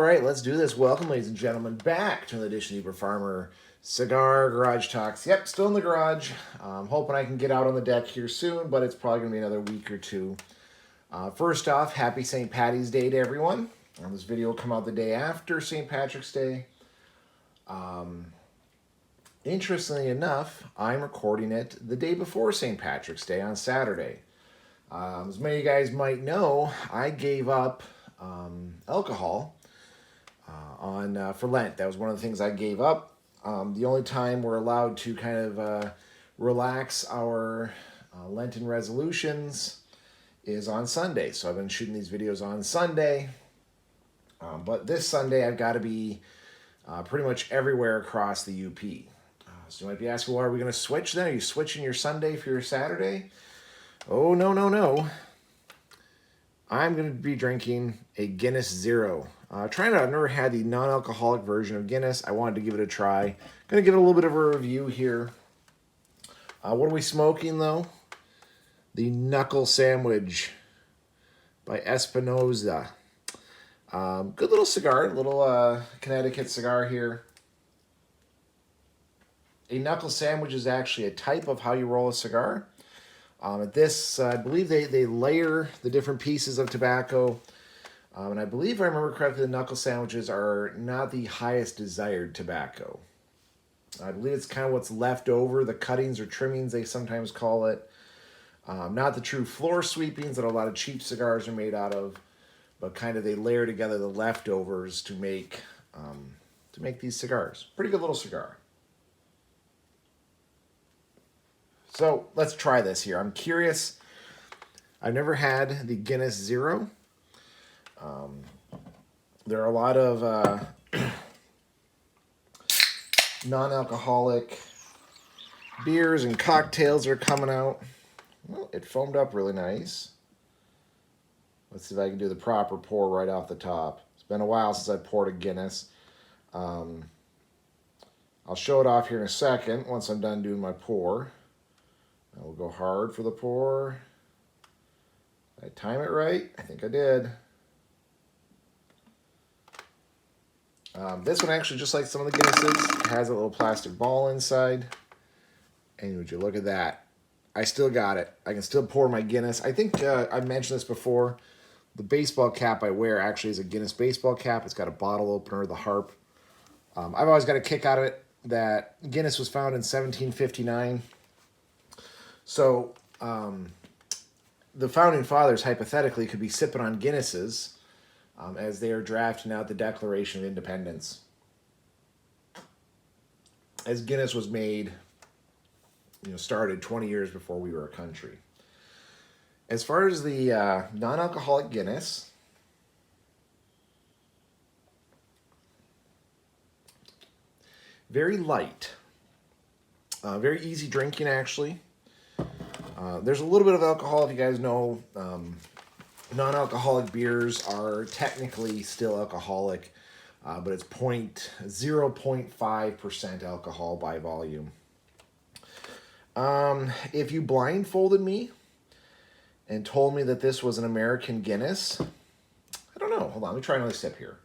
right, let's do this. Welcome, ladies and gentlemen, back to another edition of Uber Farmer Cigar Garage Talks. Yep, still in the garage. Hoping I can get out on the deck here soon, but it's probably going to be another week or two. First off, happy St. Patty's Day to everyone. This video will come out the day after St. Patrick's Day. Interestingly enough, I'm recording it the day before St. Patrick's Day on Saturday. As many of you guys might know, I gave up alcohol for Lent. That was one of the things I gave up. The only time we're allowed to kind of relax our Lenten resolutions is on Sunday. So I've been shooting these videos on Sunday. But this Sunday I've got to be pretty much everywhere across the UP. So you might be asking, well, are we going to switch then? Are you switching your Sunday for your Saturday? Oh, no, no, no. I'm going to be drinking a Guinness Zero. I've never had the non-alcoholic version of Guinness. I wanted to give it a try. Going to give it a little bit of a review here. What are we smoking, though? The Knuckle Sandwich by Espinosa. Good little cigar, little Connecticut cigar here. A knuckle sandwich is actually a type of how you roll a cigar. At this, I believe they layer the different pieces of tobacco. And I believe, if I remember correctly, the knuckle sandwiches are not the highest desired tobacco. I believe it's kind of what's left over, the cuttings or trimmings they sometimes call it. Not the true floor sweepings that a lot of cheap cigars are made out of, but kind of they layer together the leftovers to make these cigars. Pretty good little cigar. So let's try this here. I'm curious. I've never had the Guinness Zero. There are a lot of non-alcoholic beers and cocktails that are coming out. Well, it foamed up really nice. Let's see if I can do the proper pour right off the top. It's been a while since I poured a Guinness. I'll show it off here in a second once I'm done doing my pour. I will go hard for the pour. Did I time it right? I think I did. This one actually, just like some of the Guinnesses, has a little plastic ball inside. And would you look at that? I still got it. I can still pour my Guinness. I think I mentioned this before. The baseball cap I wear actually is a Guinness baseball cap. It's got a bottle opener, the harp. I've always got a kick out of it that Guinness was founded in 1759. So the founding fathers hypothetically could be sipping on Guinnesses as they are drafting out the Declaration of Independence. As Guinness was made, started 20 years before we were a country. As far as the non-alcoholic Guinness, very light, very easy drinking actually. There's a little bit of alcohol, if you guys know. Non-alcoholic beers are technically still alcoholic, but it's 0.5% alcohol by volume. If you blindfolded me and told me that this was an American Guinness, I don't know. Hold on, let me try another sip here.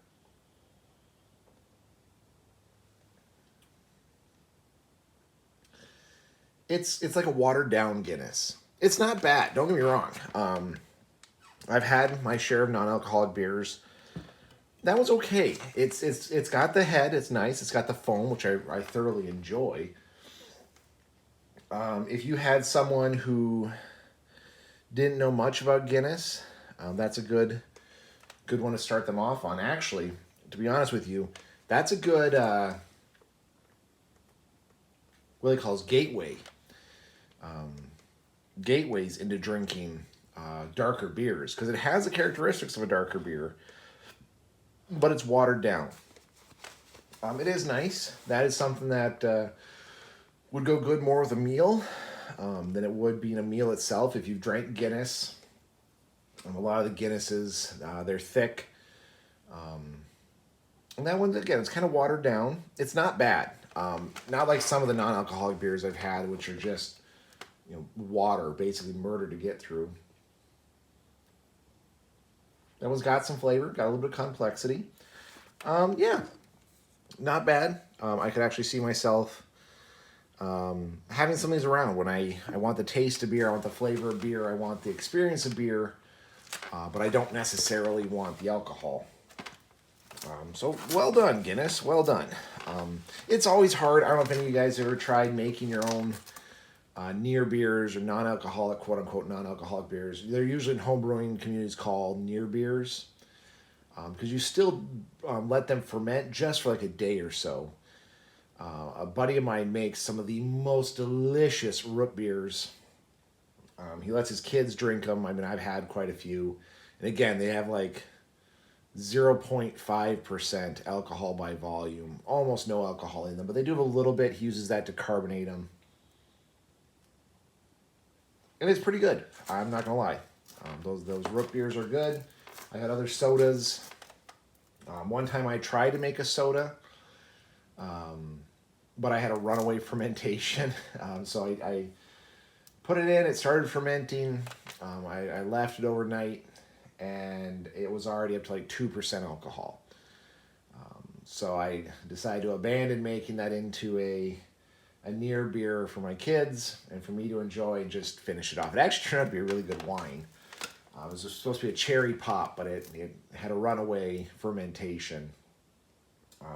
It's like a watered down Guinness. It's not bad, don't get me wrong. I've had my share of non-alcoholic beers. That was okay. It's got the head, it's nice. It's got the foam, which I thoroughly enjoy. If you had someone who didn't know much about Guinness, that's a good one to start them off on. Actually, to be honest with you, that's a good what they call gateway. Gateways into drinking darker beers, because it has the characteristics of a darker beer, but it's watered down. It is nice. That is something that would go good more with a meal than it would be in a meal itself. If you've drank Guinness, a lot of the Guinnesses, they're thick. And that one, again, it's kind of watered down. It's not bad. Not like some of the non-alcoholic beers I've had, which are just water, basically murder to get through. That one's got some flavor, got a little bit of complexity. Yeah, not bad. I could actually see myself having some of these around when I want the taste of beer, I want the flavor of beer, I want the experience of beer, but I don't necessarily want the alcohol. So well done, Guinness. Well done. It's always hard. I don't know if any of you guys ever tried making your own near beers or non-alcoholic, quote unquote, non-alcoholic beers. They're usually in home brewing communities called near beers because you still let them ferment just for like a day or so. A buddy of mine makes some of the most delicious root beers. He lets his kids drink them. I mean, I've had quite a few. And again, they have like 0.5% alcohol by volume, almost no alcohol in them, but they do have a little bit. He uses that to carbonate them. And it's pretty good. I'm not going to lie. Those root beers are good. I had other sodas. One time I tried to make a soda, but I had a runaway fermentation. So I put it in, it started fermenting. I left it overnight, and it was already up to like 2% alcohol. So I decided to abandon making that into a near beer for my kids and for me to enjoy and just finish it off. It actually turned out to be a really good wine. It was supposed to be a cherry pop, but it had a runaway fermentation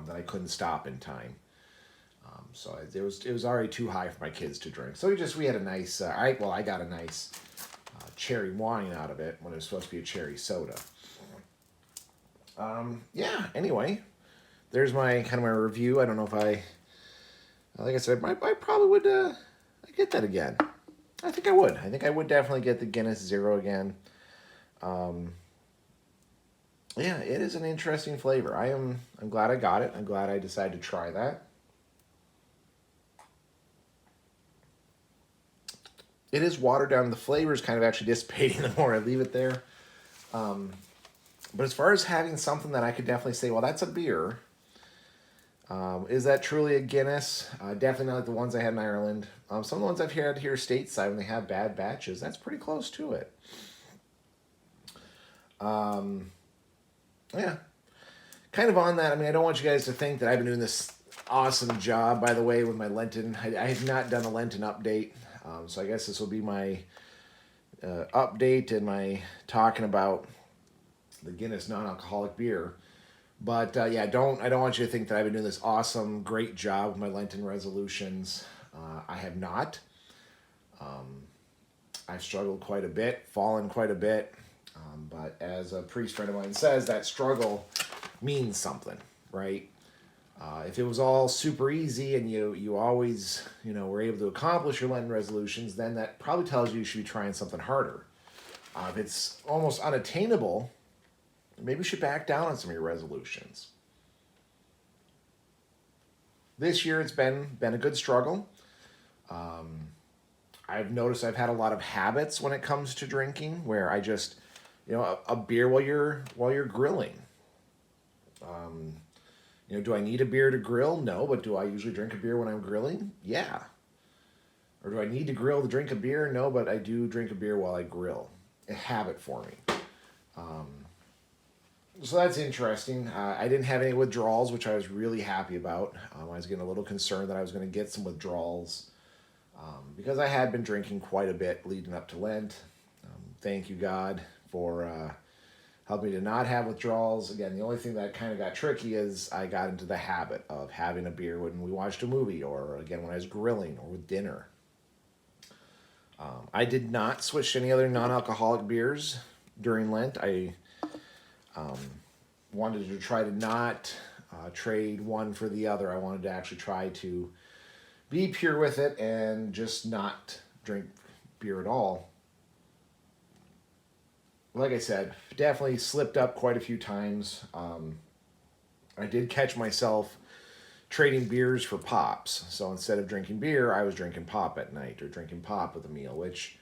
that I couldn't stop in time. So it was already too high for my kids to drink. So we had a nice, I got a nice cherry wine out of it when it was supposed to be a cherry soda. Yeah, anyway, there's my kind of my review. I don't know if like I said, I probably would get that again. I think I would. I think I would definitely get the Guinness Zero again. Yeah, it is an interesting flavor. I'm glad I got it. I'm glad I decided to try that. It is watered down. The flavor is kind of actually dissipating the more I leave it there. But as far as having something that I could definitely say, well, that's a beer. Is that truly a Guinness? Definitely not like the ones I had in Ireland. Some of the ones I've had here stateside when they have bad batches, that's pretty close to it. Yeah. Kind of on that, I mean, I don't want you guys to think that I've been doing this awesome job, by the way, with my Lenten. I have not done a Lenten update. So I guess this will be my update and my talking about the Guinness non-alcoholic beer. But yeah, I don't want you to think that I've been doing this awesome, great job with my Lenten resolutions. I have not. I've struggled quite a bit, fallen quite a bit. But as a priest friend of mine says, that struggle means something, right? If it was all super easy and you always were able to accomplish your Lenten resolutions, then that probably tells you should be trying something harder. If it's almost unattainable, maybe you should back down on some of your resolutions. This year it's been a good struggle. I've noticed I've had a lot of habits when it comes to drinking, where I just a beer while you're grilling. Do I need a beer to grill? No, but do I usually drink a beer when I'm grilling? Yeah. Or do I need to grill to drink a beer? No, but I do drink a beer while I grill. A habit for me. So that's interesting. I didn't have any withdrawals, which I was really happy about. I was getting a little concerned that I was going to get some withdrawals because I had been drinking quite a bit leading up to Lent. Thank you, God, for helping me to not have withdrawals. Again, the only thing that kind of got tricky is I got into the habit of having a beer when we watched a movie, or again when I was grilling or with dinner. I did not switch to any other non-alcoholic beers during Lent. I wanted to try to not trade one for the other. I wanted to actually try to be pure with it and just not drink beer at all. Like I said, definitely slipped up quite a few times. I did catch myself trading beers for pops. So instead of drinking beer, I was drinking pop at night or drinking pop with a meal, which,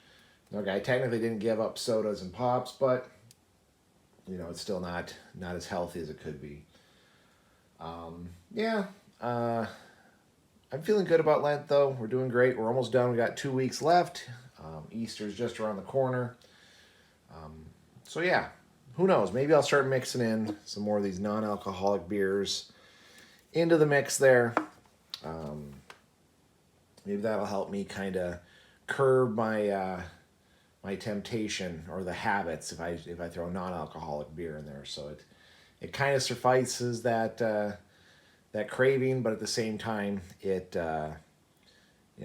okay, I technically didn't give up sodas and pops, but it's still not as healthy as it could be. Yeah, I'm feeling good about Lent, though. We're doing great. We're almost done. We got 2 weeks left. Easter's just around the corner. So yeah, who knows? Maybe I'll start mixing in some more of these non-alcoholic beers into the mix there. Maybe that'll help me kind of curb my my temptation or the habits if I throw non-alcoholic beer in there. So it kind of suffices that that craving, but at the same time it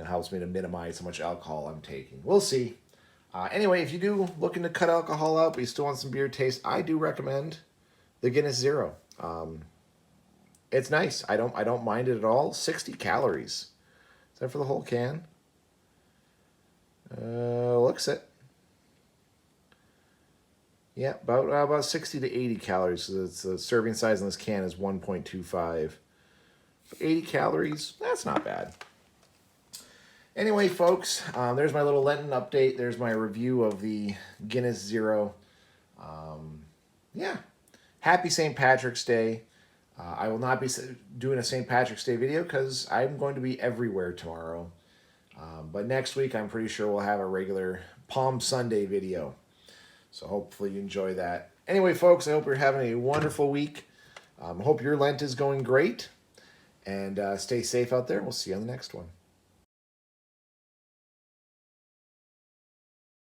helps me to minimize how much alcohol I'm taking. We'll see. Anyway, if you do looking to cut alcohol out, but you still want some beer taste, I do recommend the Guinness Zero. It's nice. I don't mind it at all. 60 calories. Is that for the whole can? Looks it. Yeah, about 60 to 80 calories. So the serving size on this can is 1.25. 80 calories, that's not bad. Anyway, folks, there's my little Lenten update. There's my review of the Guinness Zero. Yeah, happy St. Patrick's Day. I will not be doing a St. Patrick's Day video because I'm going to be everywhere tomorrow. But next week, I'm pretty sure we'll have a regular Palm Sunday video. So hopefully you enjoy that. Anyway, folks, I hope you're having a wonderful week. I hope your Lent is going great. And stay safe out there. We'll see you on the next one.